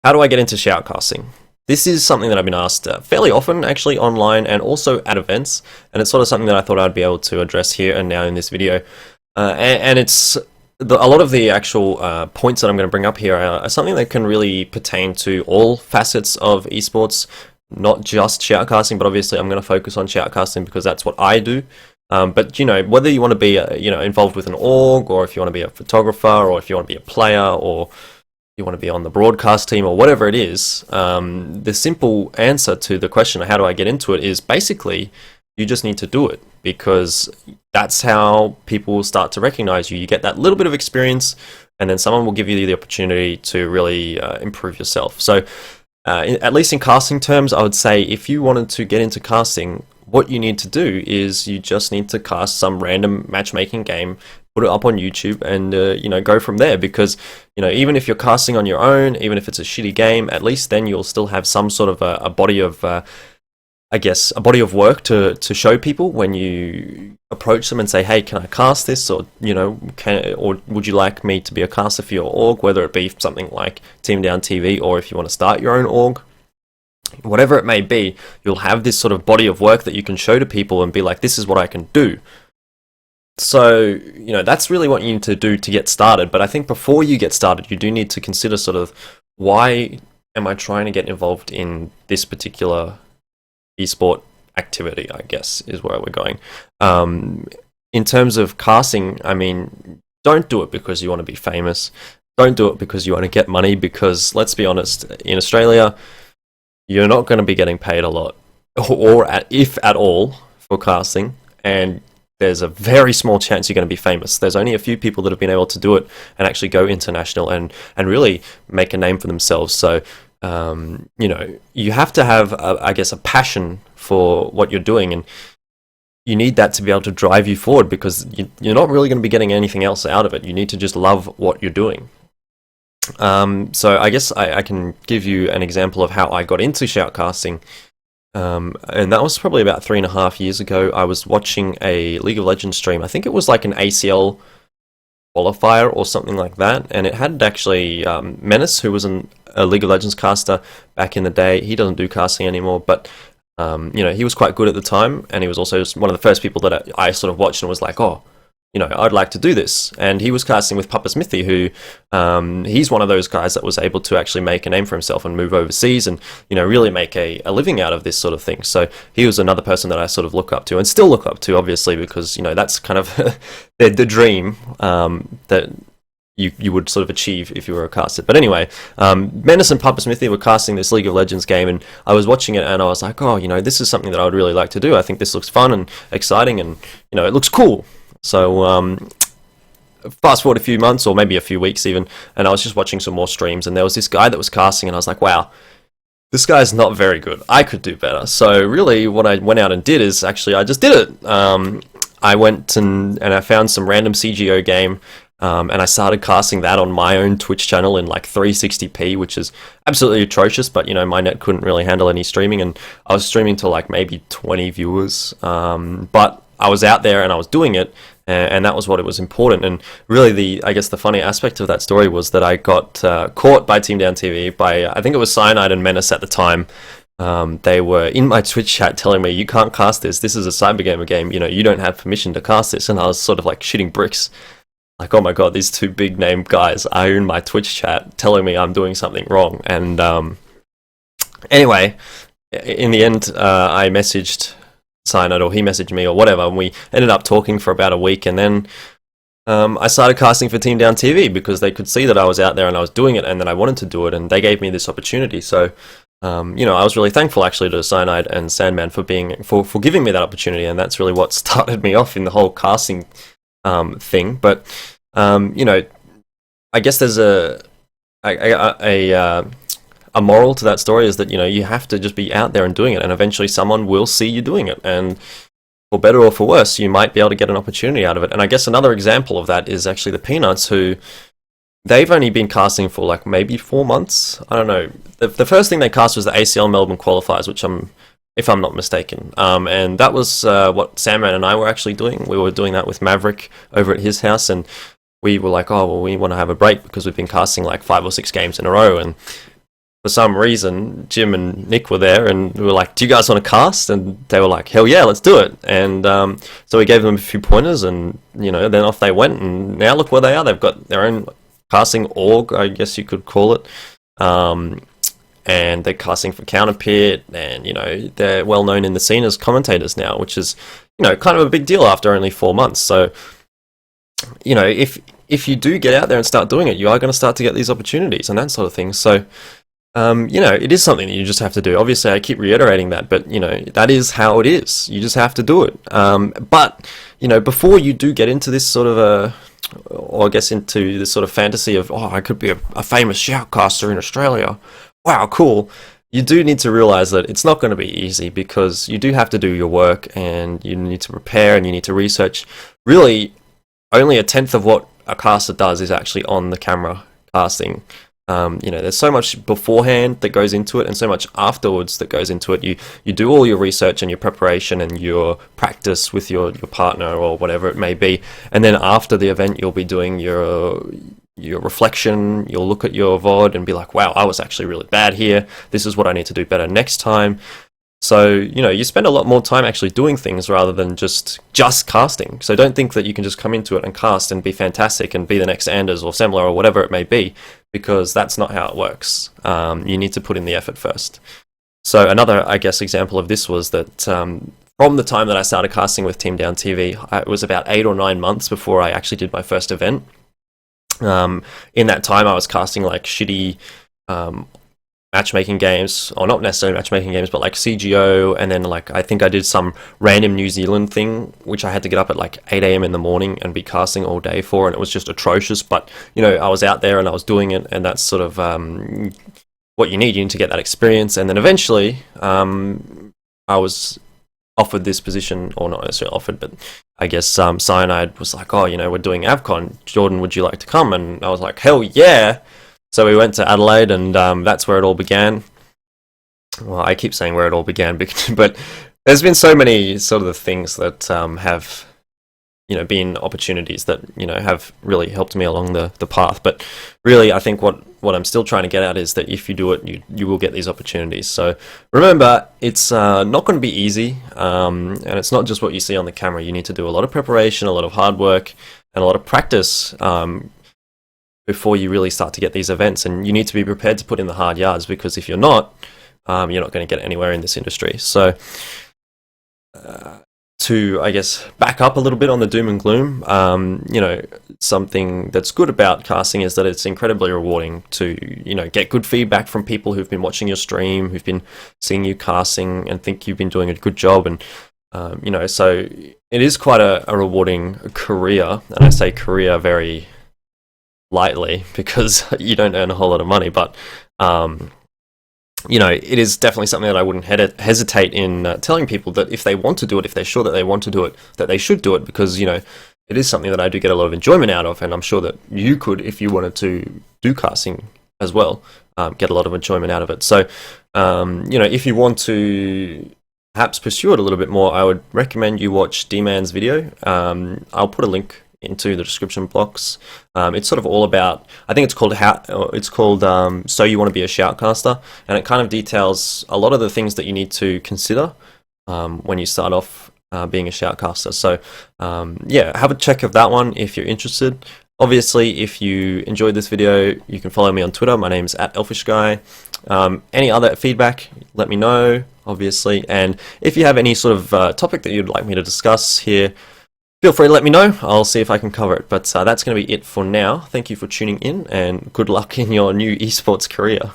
How do I get into shoutcasting? This is something that I've been asked fairly often, actually, online and also at events, and it's sort of something that I thought I'd be able to address here and now in this video. And it's a lot of the actual points that I'm going to bring up here are something that can really pertain to all facets of esports, not just shoutcasting, but obviously I'm going to focus on shoutcasting because that's what I do. But whether you want to be involved with an org, or if you want to be a photographer, or if you want to be a player, or you want to be on the broadcast team, or whatever it is, the simple answer to the question of how do I get into it is basically you just need to do it, because that's how people will start to recognize you. You get that little bit of experience, and then someone will give you the opportunity to really improve yourself. So at least in casting terms, I would say if you wanted to get into casting, what you need to do is you just need to cast some random matchmaking game, put it up on YouTube, and go from there. Because even if you're casting on your own, even if it's a shitty game, at least then you'll still have some sort of a body of a body of work to show people when you approach them and say, hey, can I cast this, or or would you like me to be a caster for your org, whether it be something like Team Down TV, or if you want to start your own org. Whatever it may be, you'll have this sort of body of work that you can show to people and be like, this is what I can do. So, that's really what you need to do to get started. But I think before you get started, you do need to consider sort of, why am I trying to get involved in this particular esport activity, I guess, is where we're going. In terms of casting, I mean, don't do it because you want to be famous. Don't do it because you want to get money, because let's be honest, in Australia, you're not going to be getting paid a lot, if at all, for casting, and there's a very small chance you're going to be famous. There's only a few people that have been able to do it and actually go international and really make a name for themselves. So, you have to have, a passion for what you're doing, and you need that to be able to drive you forward, because you're not really going to be getting anything else out of it. You need to just love what you're doing. So I guess I can give you an example of how I got into shoutcasting. And that was probably about 3.5 years ago. I was watching a League of Legends stream. I think it was like an ACL qualifier or something like that. And it had actually Menace, who was a League of Legends caster back in the day. He doesn't do casting anymore, but he was quite good at the time. And he was also one of the first people that I sort of watched and was like, oh, I'd like to do this. And he was casting with Papa Smithy, who he's one of those guys that was able to actually make a name for himself and move overseas and, really make a living out of this sort of thing. So he was another person that I sort of look up to, and still look up to, obviously, because, that's kind of the dream that you would sort of achieve if you were a caster. But anyway, Menace and Papa Smithy were casting this League of Legends game, and I was watching it and I was like, oh, this is something that I would really like to do. I think this looks fun and exciting, and, it looks cool. So fast forward a few months, or maybe a few weeks even, and I was just watching some more streams, and there was this guy that was casting, and I was like, wow, this guy's not very good. I could do better. So really what I went out and did is actually I just did it. I went and I found some random CGO game, and I started casting that on my own Twitch channel in like 360p, which is absolutely atrocious, but my net couldn't really handle any streaming, and I was streaming to like maybe 20 viewers, but I was out there and I was doing it, and that was what it was important. And really the funny aspect of that story was that I got caught by Team Down TV, by I think it was Cyanide and Menace at the time. They were in my Twitch chat telling me, you can't cast this is a Cybergamer game, you don't have permission to cast this. And I was sort of like shitting bricks, like, oh my god, these two big name guys are in my Twitch chat telling me I'm doing something wrong. And anyway, in the end, I messaged Cyanide, or he messaged me, or whatever, and we ended up talking for about a week, and then I started casting for Team Down TV because they could see that I was out there and I was doing it, and that I wanted to do it, and they gave me this opportunity. So I was really thankful actually to Cyanide and Sandman for giving me that opportunity, and that's really what started me off in the whole casting thing. But I guess there's a moral to that story, is that you have to just be out there and doing it, and eventually someone will see you doing it, and for better or for worse, you might be able to get an opportunity out of it. And I guess another example of that is actually the Peanuts, who they've only been casting for like maybe 4 months. I don't know. The first thing they cast was the ACL Melbourne qualifiers, if I'm not mistaken, and that was what Sandman and I were actually doing. We were doing that with Maverick over at his house, and we were like, oh well, we want to have a break because we've been casting like 5 or 6 games in a row, and for some reason, Jim and Nick were there, and we were like, "Do you guys want to cast?" And they were like, "Hell yeah, let's do it!" And so we gave them a few pointers, and then off they went. And now look where they are. They've got their own casting org, I guess you could call it, and they're casting for Counterpit, and they're well known in the scene as commentators now, which is kind of a big deal after only 4 months. So if you do get out there and start doing it, you are going to start to get these opportunities and that sort of thing. So it is something that you just have to do. Obviously, I keep reiterating that, but that is how it is. You just have to do it. But before you do get into this sort of or I guess into this sort of fantasy of, I could be a famous shoutcaster in Australia. Wow, cool. You do need to realize that it's not going to be easy, because you do have to do your work, and you need to prepare, and you need to research. Really, only 1/10 of what a caster does is actually on the camera casting. There's so much beforehand that goes into it, and so much afterwards that goes into it. You do all your research and your preparation and your practice with your partner or whatever it may be, and then after the event you'll be doing your reflection. You'll look at your VOD and be like, wow, I was actually really bad here. This is what I need to do better next time. So, you spend a lot more time actually doing things rather than just casting. So don't think that you can just come into it and cast and be fantastic and be the next Anders or Semler or whatever it may be, because that's not how it works. You need to put in the effort first. So another, I guess, example of this was that from the time that I started casting with Team Down TV, it was about 8 or 9 months before I actually did my first event. In that time, I was casting like shitty matchmaking games, or not necessarily matchmaking games, but like CGO, and then like I think I did some random New Zealand thing, which I had to get up at like 8 AM in the morning and be casting all day for, and it was just atrocious. But I was out there and I was doing it, and that's sort of what you need. You need to get that experience, and then eventually I was offered this position, or not necessarily offered, but I guess Cyanide was like, we're doing AvCon, Jordan, would you like to come? And I was like, hell yeah. So we went to Adelaide, and that's where it all began. Well, I keep saying where it all began, but there's been so many sort of the things that have, been opportunities that, have really helped me along the path. But really, I think what I'm still trying to get at is that if you do it, you will get these opportunities. So remember, it's not going to be easy, and it's not just what you see on the camera. You need to do a lot of preparation, a lot of hard work, and a lot of practice before you really start to get these events, and you need to be prepared to put in the hard yards, because if you're not going to get anywhere in this industry. So to, I guess, back up a little bit on the doom and gloom, something that's good about casting is that it's incredibly rewarding to, get good feedback from people who've been watching your stream, who've been seeing you casting and think you've been doing a good job. And, so it is quite a rewarding career. And I say career very lightly, because you don't earn a whole lot of money, but it is definitely something that I wouldn't hesitate in telling people that if they want to do it, if they're sure that they want to do it, that they should do it, because it is something that I do get a lot of enjoyment out of, and I'm sure that you could, if you wanted to do casting as well, get a lot of enjoyment out of it. So if you want to perhaps pursue it a little bit more, I would recommend you watch D-Man's video. I'll put a link into the description box. It's sort of all about, I think it's called So You Want to Be a Shoutcaster, and it kind of details a lot of the things that you need to consider when you start off being a shoutcaster. So have a check of that one if you're interested. Obviously, if you enjoyed this video, you can follow me on Twitter. My name's @ElfishGuy. Any other feedback, let me know, obviously. And if you have any sort of topic that you'd like me to discuss here, feel free to let me know. I'll see if I can cover it. But that's going to be it for now. Thank you for tuning in, and good luck in your new esports career.